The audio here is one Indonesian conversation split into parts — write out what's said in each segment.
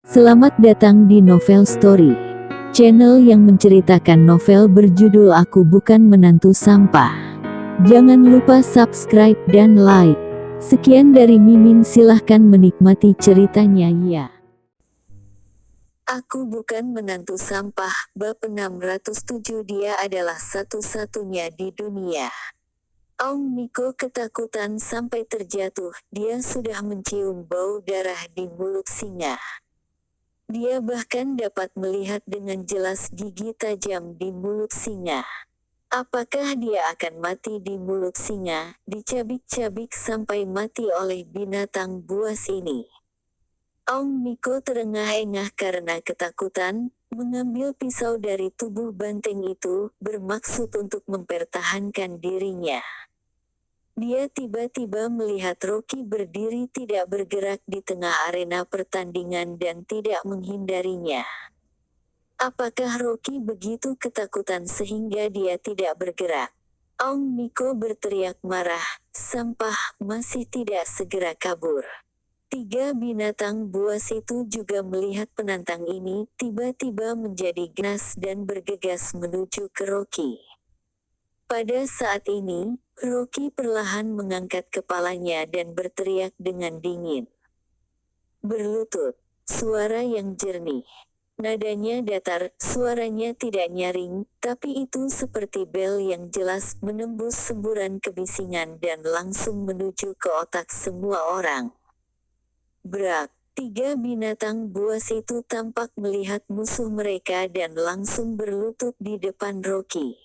Selamat datang di Novel Story, channel yang menceritakan novel berjudul Aku Bukan Menantu Sampah. Jangan lupa subscribe dan like. Sekian dari Mimin, silahkan menikmati ceritanya ya. Aku Bukan Menantu Sampah, bab 607. Dia adalah satu-satunya di dunia. Aung Miko ketakutan sampai terjatuh. Dia sudah mencium bau darah di mulut singa. Dia bahkan dapat melihat dengan jelas gigi tajam di mulut singa. Apakah dia akan mati di mulut singa, dicabik-cabik sampai mati oleh binatang buas ini? Aung Miko terengah-engah karena ketakutan, mengambil pisau dari tubuh banteng itu, bermaksud untuk mempertahankan dirinya. Dia tiba-tiba melihat Rocky berdiri tidak bergerak di tengah arena pertandingan dan tidak menghindarinya. Apakah Rocky begitu ketakutan sehingga dia tidak bergerak? Aung Miko berteriak marah, "Sampah!" masih tidak segera kabur. Tiga binatang buas itu juga melihat penantang ini, tiba-tiba menjadi ganas dan bergegas menuju ke Rocky. Pada saat ini, Rocky perlahan mengangkat kepalanya dan berteriak dengan dingin. Berlutut, suara yang jernih. Nadanya datar, suaranya tidak nyaring, tapi itu seperti bel yang jelas menembus semburan kebisingan dan langsung menuju ke otak semua orang. Brak, tiga binatang buas itu tampak melihat musuh mereka dan langsung berlutut di depan Rocky.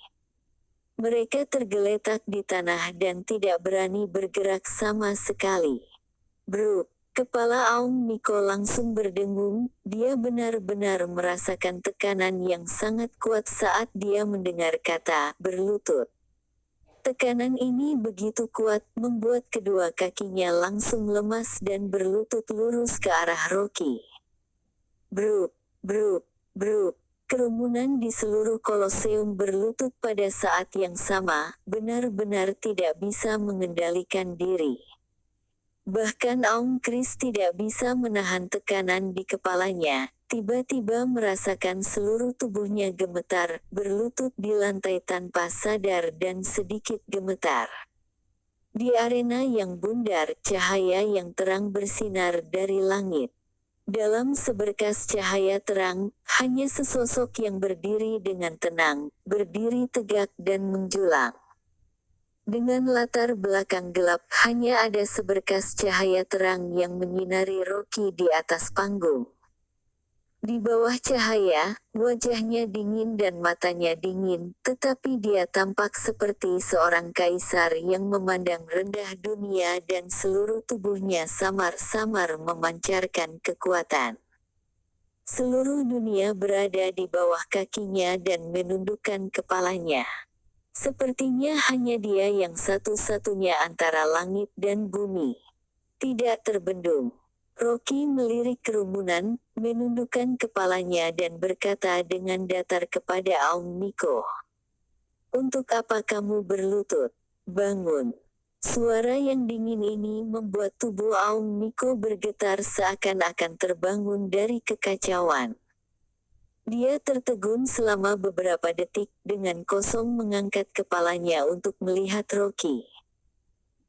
Mereka tergeletak di tanah dan tidak berani bergerak sama sekali. Bruk, kepala Aung Miko langsung berdengung. Dia benar-benar merasakan tekanan yang sangat kuat saat dia mendengar kata berlutut. Tekanan ini begitu kuat, membuat kedua kakinya langsung lemas dan berlutut lurus ke arah Rocky. Bruk, bruk, bruk. Kerumunan di seluruh Koloseum berlutut pada saat yang sama, benar-benar tidak bisa mengendalikan diri. Bahkan Aung Kris tidak bisa menahan tekanan di kepalanya, tiba-tiba merasakan seluruh tubuhnya gemetar, berlutut di lantai tanpa sadar dan sedikit gemetar. Di arena yang bundar, cahaya yang terang bersinar dari langit. Dalam seberkas cahaya terang, hanya sesosok yang berdiri dengan tenang, berdiri tegak dan menjulang. Dengan latar belakang gelap, hanya ada seberkas cahaya terang yang menyinari Rocky di atas panggung. Di bawah cahaya, wajahnya dingin dan matanya dingin, tetapi dia tampak seperti seorang kaisar yang memandang rendah dunia dan seluruh tubuhnya samar-samar memancarkan kekuatan. Seluruh dunia berada di bawah kakinya dan menundukkan kepalanya. Sepertinya hanya dia yang satu-satunya antara langit dan bumi. Tidak terbendung. Rocky melirik kerumunan, menundukkan kepalanya dan berkata dengan datar kepada Aung Miko. "Untuk apa kamu berlutut? Bangun." Suara yang dingin ini membuat tubuh Aung Miko bergetar seakan-akan terbangun dari kekacauan. Dia tertegun selama beberapa detik, dengan kosong mengangkat kepalanya untuk melihat Rocky.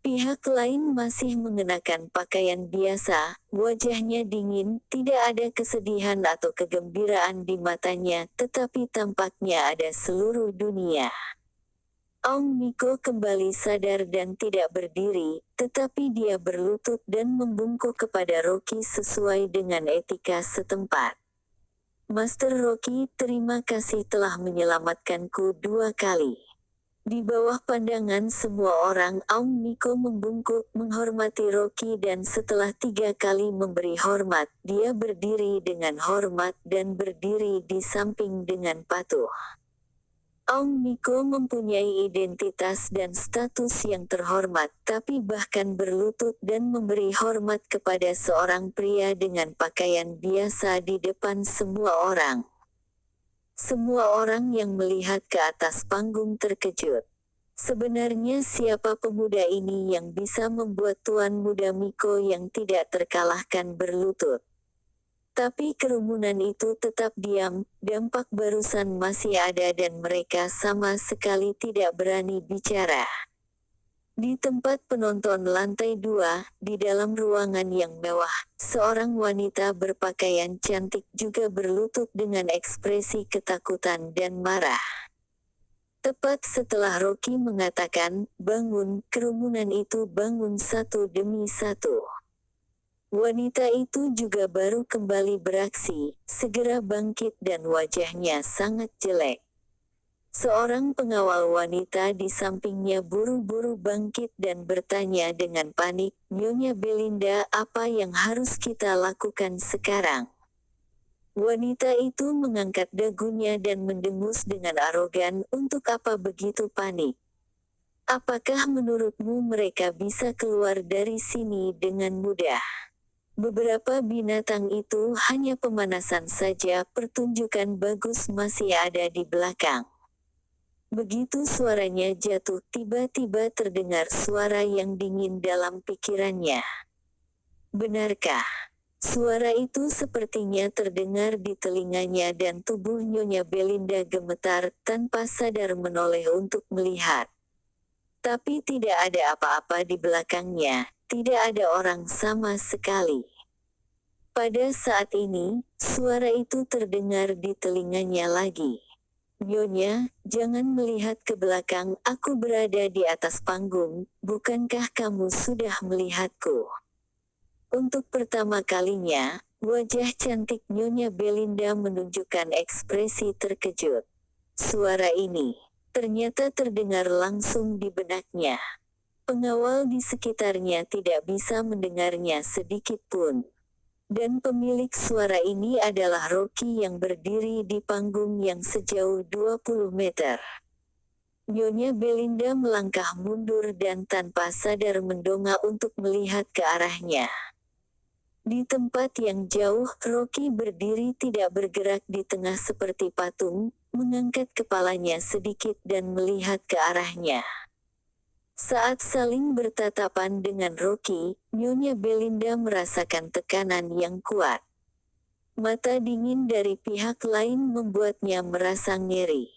Pihak lain masih mengenakan pakaian biasa, wajahnya dingin, tidak ada kesedihan atau kegembiraan di matanya, tetapi tampaknya ada seluruh dunia. Aung Miko kembali sadar dan tidak berdiri, tetapi dia berlutut dan membungkuk kepada Rocky sesuai dengan etika setempat. "Master Rocky, terima kasih telah menyelamatkanku 2 kali." Di bawah pandangan semua orang, Aung Miko membungkuk menghormati Rocky dan setelah 3 kali memberi hormat, dia berdiri dengan hormat dan berdiri di samping dengan patuh. Aung Miko mempunyai identitas dan status yang terhormat, tapi bahkan berlutut dan memberi hormat kepada seorang pria dengan pakaian biasa di depan semua orang. Semua orang yang melihat ke atas panggung terkejut. Sebenarnya siapa pemuda ini yang bisa membuat Tuan Muda Miko yang tidak terkalahkan berlutut? Tapi kerumunan itu tetap diam, dampak barusan masih ada dan mereka sama sekali tidak berani bicara. Di tempat penonton lantai 2, di dalam ruangan yang mewah, seorang wanita berpakaian cantik juga berlutut dengan ekspresi ketakutan dan marah. Tepat setelah Rocky mengatakan, "Bangun," kerumunan itu bangun satu demi satu. Wanita itu juga baru kembali beraksi, segera bangkit dan wajahnya sangat jelek. Seorang pengawal wanita di sampingnya buru-buru bangkit dan bertanya dengan panik, "Nyonya Belinda, apa yang harus kita lakukan sekarang?" Wanita itu mengangkat dagunya dan mendengus dengan arogan, "Untuk apa begitu panik? Apakah menurutmu mereka bisa keluar dari sini dengan mudah? Beberapa binatang itu hanya pemanasan saja, pertunjukan bagus masih ada di belakang." Begitu suaranya jatuh, tiba-tiba terdengar suara yang dingin dalam pikirannya. Benarkah? Suara itu sepertinya terdengar di telinganya dan tubuh Nyonya Belinda gemetar, tanpa sadar menoleh untuk melihat. Tapi tidak ada apa-apa di belakangnya, tidak ada orang sama sekali. Pada saat ini, suara itu terdengar di telinganya lagi. "Nyonya, jangan melihat ke belakang, aku berada di atas panggung, bukankah kamu sudah melihatku?" Untuk pertama kalinya, wajah cantik Nyonya Belinda menunjukkan ekspresi terkejut. Suara ini, ternyata terdengar langsung di benaknya. Pengawal di sekitarnya tidak bisa mendengarnya sedikit pun. Dan pemilik suara ini adalah Rocky yang berdiri di panggung yang sejauh 20 meter. Nyonya Belinda melangkah mundur dan tanpa sadar mendongak untuk melihat ke arahnya. Di tempat yang jauh, Rocky berdiri tidak bergerak di tengah seperti patung, mengangkat kepalanya sedikit dan melihat ke arahnya. Saat saling bertatapan dengan Rocky, Nyonya Belinda merasakan tekanan yang kuat. Mata dingin dari pihak lain membuatnya merasa ngeri.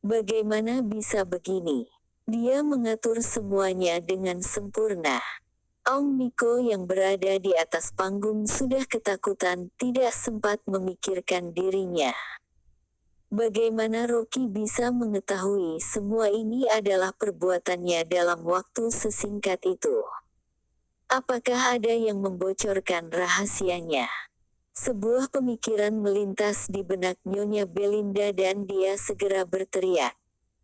Bagaimana bisa begini? Dia mengatur semuanya dengan sempurna. Om Miko yang berada di atas panggung sudah ketakutan, tidak sempat memikirkan dirinya. Bagaimana Rocky bisa mengetahui semua ini adalah perbuatannya dalam waktu sesingkat itu? Apakah ada yang membocorkan rahasianya? Sebuah pemikiran melintas di benak Nyonya Belinda dan dia segera berteriak,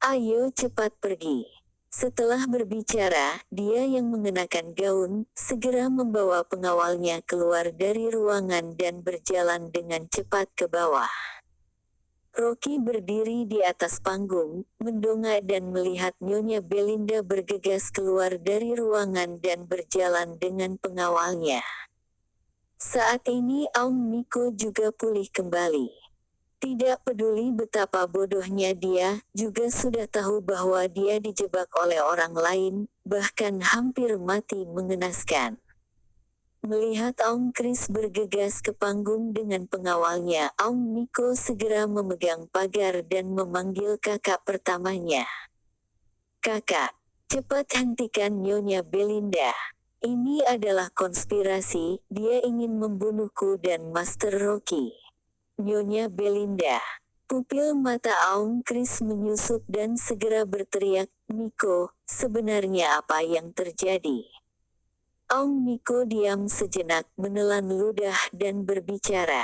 "Ayo cepat pergi." Setelah berbicara, dia yang mengenakan gaun, segera membawa pengawalnya keluar dari ruangan dan berjalan dengan cepat ke bawah. Rocky berdiri di atas panggung, mendongak dan melihat Nyonya Belinda bergegas keluar dari ruangan dan berjalan dengan pengawalnya. Saat ini Om Miko juga pulih kembali. Tidak peduli betapa bodohnya dia, juga sudah tahu bahwa dia dijebak oleh orang lain, bahkan hampir mati mengenaskan. Melihat Om Chris bergegas ke panggung dengan pengawalnya, Om Miko segera memegang pagar dan memanggil kakak pertamanya. "Kakak, cepat hentikan Nyonya Belinda. Ini adalah konspirasi, dia ingin membunuhku dan Master Rocky." "Nyonya Belinda." Pupil mata Om Chris menyusut dan segera berteriak, "Miko, sebenarnya apa yang terjadi?" Om Miko diam sejenak, menelan ludah dan berbicara.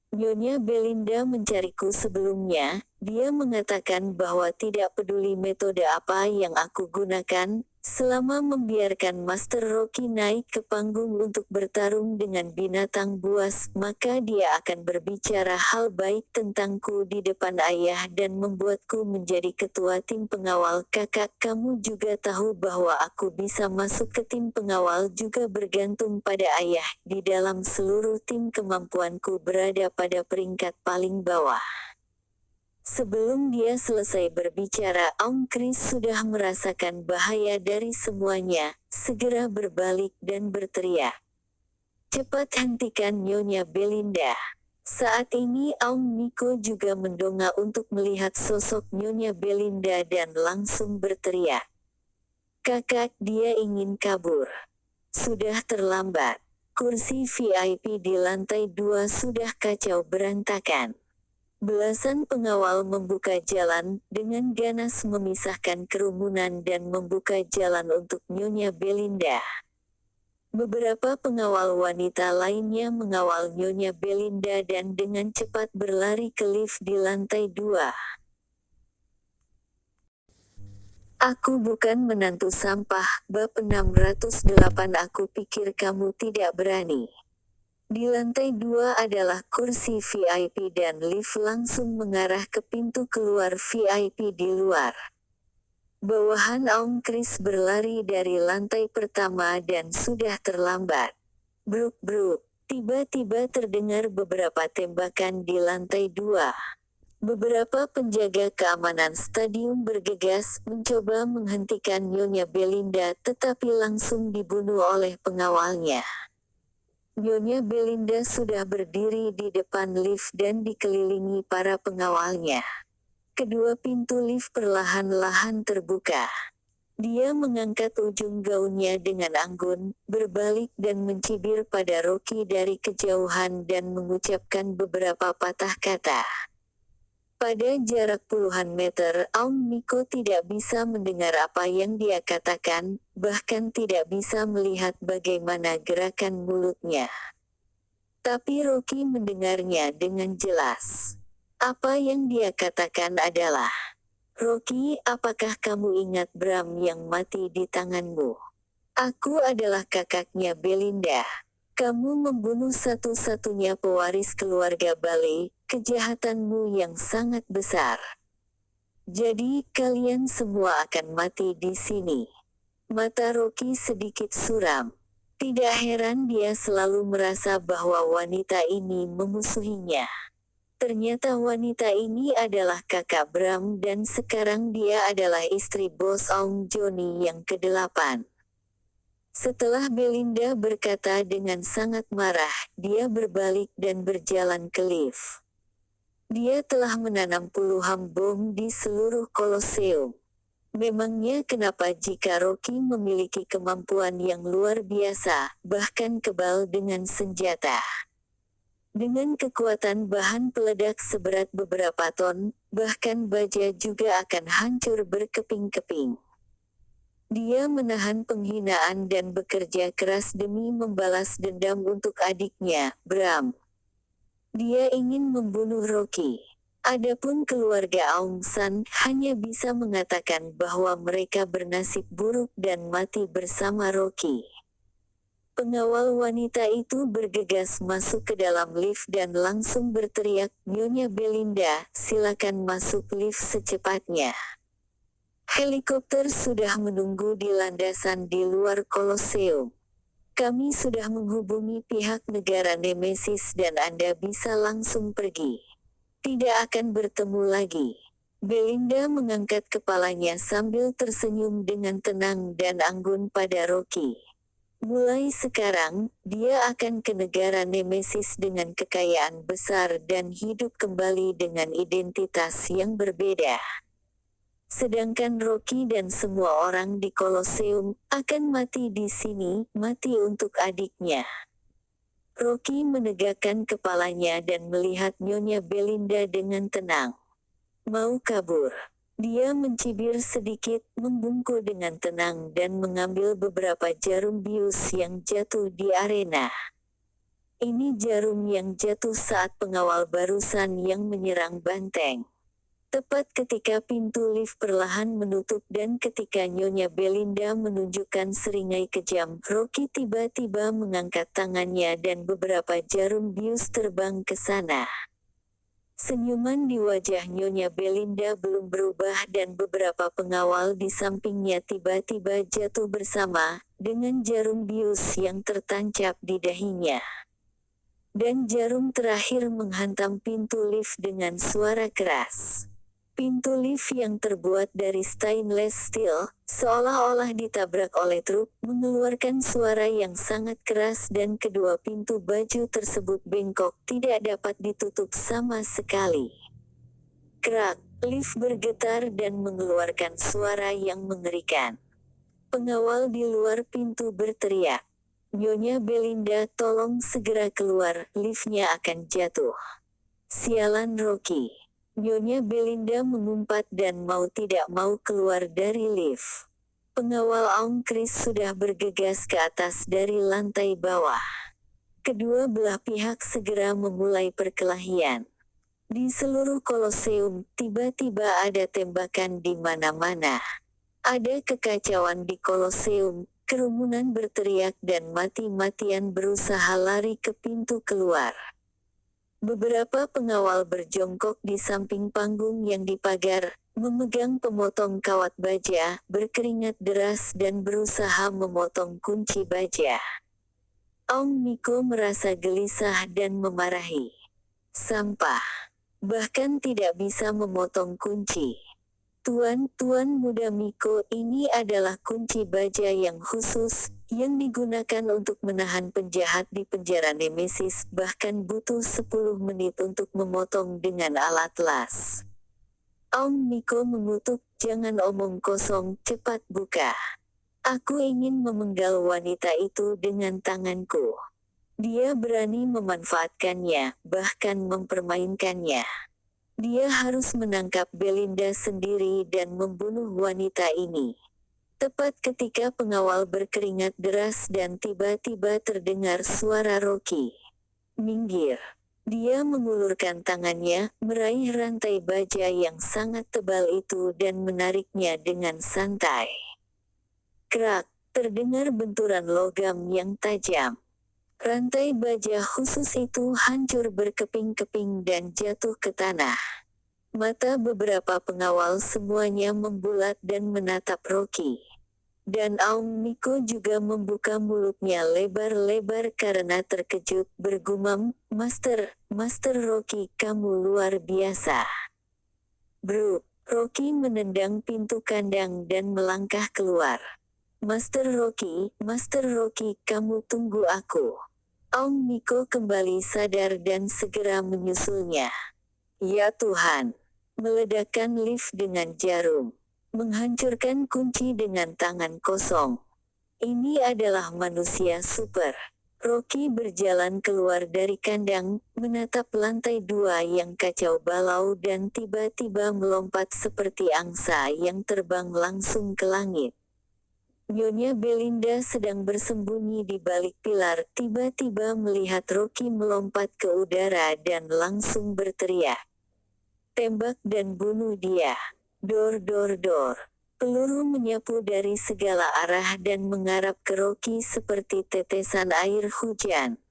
"Nyonya Belinda mencariku sebelumnya, dia mengatakan bahwa tidak peduli metode apa yang aku gunakan, selama membiarkan Master Rocky naik ke panggung untuk bertarung dengan binatang buas, maka dia akan berbicara hal baik tentangku di depan ayah dan membuatku menjadi ketua tim pengawal." "Kakak, kamu juga tahu bahwa aku bisa masuk ke tim pengawal juga bergantung pada ayah. Di dalam seluruh tim kemampuanku berada pada peringkat paling bawah." Sebelum dia selesai berbicara, Om Chris sudah merasakan bahaya dari semuanya, segera berbalik dan berteriak, "Cepat hentikan Nyonya Belinda." Saat ini Aung Miko juga mendongak untuk melihat sosok Nyonya Belinda dan langsung berteriak. Kakak, dia ingin kabur. Sudah terlambat. Kursi VIP di lantai 2 sudah kacau berantakan. Belasan pengawal membuka jalan, dengan ganas memisahkan kerumunan dan membuka jalan untuk Nyonya Belinda. Beberapa pengawal wanita lainnya mengawal Nyonya Belinda dan dengan cepat berlari ke lift di lantai 2. Aku bukan menantu sampah, bab 608. Aku pikir kamu tidak berani. Di lantai 2 adalah kursi VIP dan lift langsung mengarah ke pintu keluar VIP di luar. Bawahan Aung Kris berlari dari lantai pertama dan sudah terlambat. Bruk bruk, tiba-tiba terdengar beberapa tembakan di lantai 2. Beberapa penjaga keamanan stadium bergegas mencoba menghentikan Nyonya Belinda tetapi langsung dibunuh oleh pengawalnya. Nyonya Belinda sudah berdiri di depan lift dan dikelilingi para pengawalnya. Kedua pintu lift perlahan-lahan terbuka. Dia mengangkat ujung gaunnya dengan anggun, berbalik dan mencibir pada Rocky dari kejauhan dan mengucapkan beberapa patah kata. Pada jarak puluhan meter, Aung Miko tidak bisa mendengar apa yang dia katakan, bahkan tidak bisa melihat bagaimana gerakan mulutnya. Tapi Rocky mendengarnya dengan jelas. Apa yang dia katakan adalah, "Rocky, apakah kamu ingat Bram yang mati di tanganmu? Aku adalah kakaknya Belinda. Kamu membunuh satu-satunya pewaris keluarga Bale, kejahatanmu yang sangat besar. Jadi, kalian semua akan mati di sini." Mata Rocky sedikit suram. Tidak heran dia selalu merasa bahwa wanita ini memusuhinya. Ternyata wanita ini adalah kakak Bram dan sekarang dia adalah istri bos Aung Johnny yang ke-8. Setelah Belinda berkata dengan sangat marah, dia berbalik dan berjalan ke lift. Dia telah menanam puluhan bom di seluruh Kolosseum. Memangnya kenapa jika Rocky memiliki kemampuan yang luar biasa, bahkan kebal dengan senjata? Dengan kekuatan bahan peledak seberat beberapa ton, bahkan baja juga akan hancur berkeping-keping. Dia menahan penghinaan dan bekerja keras demi membalas dendam untuk adiknya, Bram. Dia ingin membunuh Rocky. Adapun keluarga Aung San hanya bisa mengatakan bahwa mereka bernasib buruk dan mati bersama Rocky. Pengawal wanita itu bergegas masuk ke dalam lift dan langsung berteriak, "Nyonya Belinda, silakan masuk lift secepatnya." Helikopter sudah menunggu di landasan di luar Kolosseum. Kami sudah menghubungi pihak negara Nemesis dan Anda bisa langsung pergi. Tidak akan bertemu lagi. Belinda mengangkat kepalanya sambil tersenyum dengan tenang dan anggun pada Rocky. Mulai sekarang, dia akan ke negara Nemesis dengan kekayaan besar dan hidup kembali dengan identitas yang berbeda. Sedangkan Rocky dan semua orang di Kolosseum akan mati di sini, mati untuk adiknya. Rocky menegakkan kepalanya dan melihat Nyonya Belinda dengan tenang. Mau kabur. Dia mencibir sedikit, membungkuk dengan tenang dan mengambil beberapa jarum bius yang jatuh di arena. Ini jarum yang jatuh saat pengawal barusan yang menyerang banteng. Tepat ketika pintu lift perlahan menutup dan ketika Nyonya Belinda menunjukkan seringai kejam, Rocky tiba-tiba mengangkat tangannya dan beberapa jarum bius terbang ke sana. Senyuman di wajah Nyonya Belinda belum berubah dan beberapa pengawal di sampingnya tiba-tiba jatuh bersama, dengan jarum bius yang tertancap di dahinya. Dan jarum terakhir menghantam pintu lift dengan suara keras. Pintu lift yang terbuat dari stainless steel, seolah-olah ditabrak oleh truk, mengeluarkan suara yang sangat keras dan kedua pintu baju tersebut bengkok, tidak dapat ditutup sama sekali. Krak, lift bergetar dan mengeluarkan suara yang mengerikan. Pengawal di luar pintu berteriak, "Nyonya Belinda, tolong segera keluar, liftnya akan jatuh." Sialan Rocky. Nyonya Belinda mengumpat dan mau tidak mau keluar dari lift. Pengawal Om Chris sudah bergegas ke atas dari lantai bawah. Kedua belah pihak segera memulai perkelahian. Di seluruh koloseum, tiba-tiba ada tembakan di mana-mana. Ada kekacauan di koloseum, kerumunan berteriak dan mati-matian berusaha lari ke pintu keluar. Beberapa pengawal berjongkok di samping panggung yang dipagar, memegang pemotong kawat baja, berkeringat deras dan berusaha memotong kunci baja. Om Miko merasa gelisah dan memarahi. Sampah. Bahkan tidak bisa memotong kunci. Tuan muda Miko, ini adalah kunci baja yang khusus, yang digunakan untuk menahan penjahat di penjara Nemesis, bahkan butuh 10 menit untuk memotong dengan alat las. Om Miko mengutuk, "Jangan omong kosong, cepat buka. Aku ingin memenggal wanita itu dengan tanganku." Dia berani memanfaatkannya, bahkan mempermainkannya. Dia harus menangkap Belinda sendiri dan membunuh wanita ini. Tepat ketika pengawal berkeringat deras dan tiba-tiba terdengar suara Rocky. "Minggir." Dia mengulurkan tangannya, meraih rantai baja yang sangat tebal itu dan menariknya dengan santai. Krak, terdengar benturan logam yang tajam. Rantai baja khusus itu hancur berkeping-keping dan jatuh ke tanah. Mata beberapa pengawal semuanya membulat dan menatap Rocky. Dan Om Miko juga membuka mulutnya lebar-lebar karena terkejut, bergumam, Master Rocky, kamu luar biasa." "Bro," Rocky menendang pintu kandang dan melangkah keluar. Master Rocky, kamu tunggu aku." Om Miko kembali sadar dan segera menyusulnya. Ya Tuhan! Meledakkan lift dengan jarum. Menghancurkan kunci dengan tangan kosong. Ini adalah manusia super. Rocky berjalan keluar dari kandang, menatap lantai 2 yang kacau balau dan tiba-tiba melompat seperti angsa yang terbang langsung ke langit. Nyonya Belinda sedang bersembunyi di balik pilar, tiba-tiba melihat Rocky melompat ke udara dan langsung berteriak, "Tembak dan bunuh dia. Dor dor dor." Peluru menyapu dari segala arah dan mengarah ke Rocky seperti tetesan air hujan.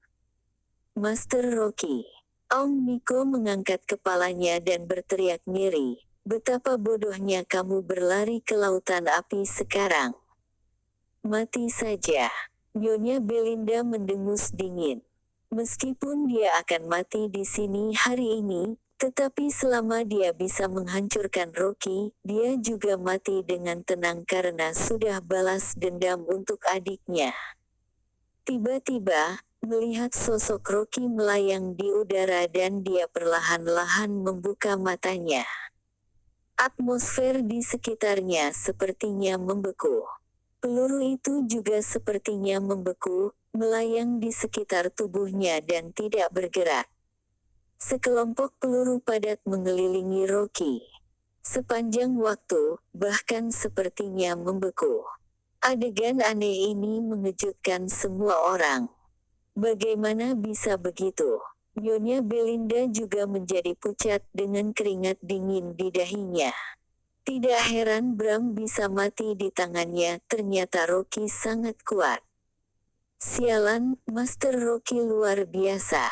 "Master Rocky." Om Miko mengangkat kepalanya dan berteriak ngiri, "Betapa bodohnya kamu berlari ke lautan api sekarang. Mati saja." Nyonya Belinda mendengus dingin. Meskipun dia akan mati di sini hari ini, tetapi selama dia bisa menghancurkan Rocky, dia juga mati dengan tenang karena sudah balas dendam untuk adiknya. Tiba-tiba, melihat sosok Rocky melayang di udara dan dia perlahan-lahan membuka matanya. Atmosfer di sekitarnya sepertinya membeku. Peluru itu juga sepertinya membeku, melayang di sekitar tubuhnya dan tidak bergerak. Sekelompok peluru padat mengelilingi Rocky. Sepanjang waktu, bahkan sepertinya membeku. Adegan aneh ini mengejutkan semua orang. Bagaimana bisa begitu? Nyonya Belinda juga menjadi pucat dengan keringat dingin di dahinya. Tidak heran Bram bisa mati di tangannya, ternyata Rocky sangat kuat. Sialan, Master Rocky luar biasa.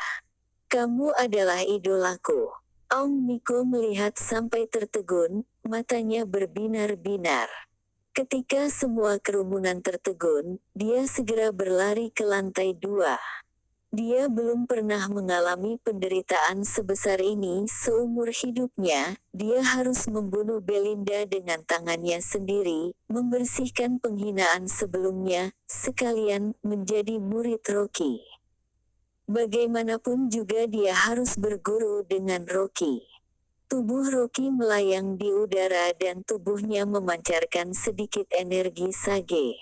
Kamu adalah idolaku. Om Miko melihat sampai tertegun, matanya berbinar-binar. Ketika semua kerumunan tertegun, dia segera berlari ke lantai 2. Dia belum pernah mengalami penderitaan sebesar ini seumur hidupnya. Dia harus membunuh Belinda dengan tangannya sendiri, membersihkan penghinaan sebelumnya, sekalian menjadi murid Rocky. Bagaimanapun juga dia harus berguru dengan Rocky. Tubuh Rocky melayang di udara dan tubuhnya memancarkan sedikit energi sage.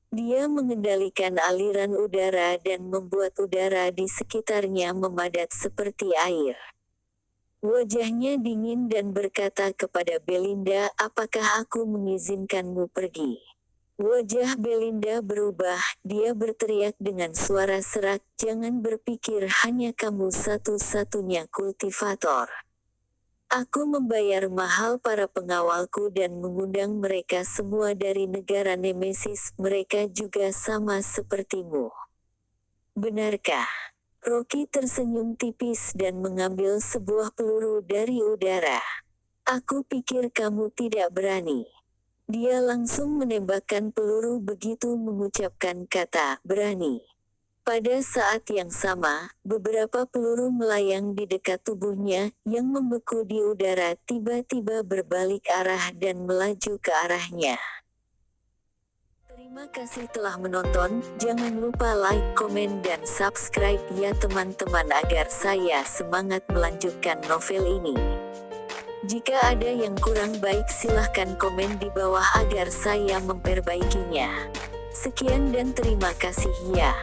Dia mengendalikan aliran udara dan membuat udara di sekitarnya memadat seperti air. Wajahnya dingin dan berkata kepada Belinda, "Apakah aku mengizinkanmu pergi?" Wajah Belinda berubah, dia berteriak dengan suara serak, "Jangan berpikir hanya kamu satu-satunya kultivator. Aku membayar mahal para pengawalku dan mengundang mereka semua dari negara Nemesis, mereka juga sama sepertimu. Benarkah?" Rocky tersenyum tipis dan mengambil sebuah peluru dari udara. "Aku pikir kamu tidak berani." Dia langsung menembakkan peluru begitu mengucapkan kata "berani." Pada saat yang sama, beberapa peluru melayang di dekat tubuhnya, yang membeku di udara tiba-tiba berbalik arah dan melaju ke arahnya. Terima kasih telah menonton, jangan lupa like, komen dan subscribe ya teman-teman agar saya semangat melanjutkan novel ini. Jika ada yang kurang baik silahkan komen di bawah agar saya memperbaikinya. Sekian dan terima kasih ya.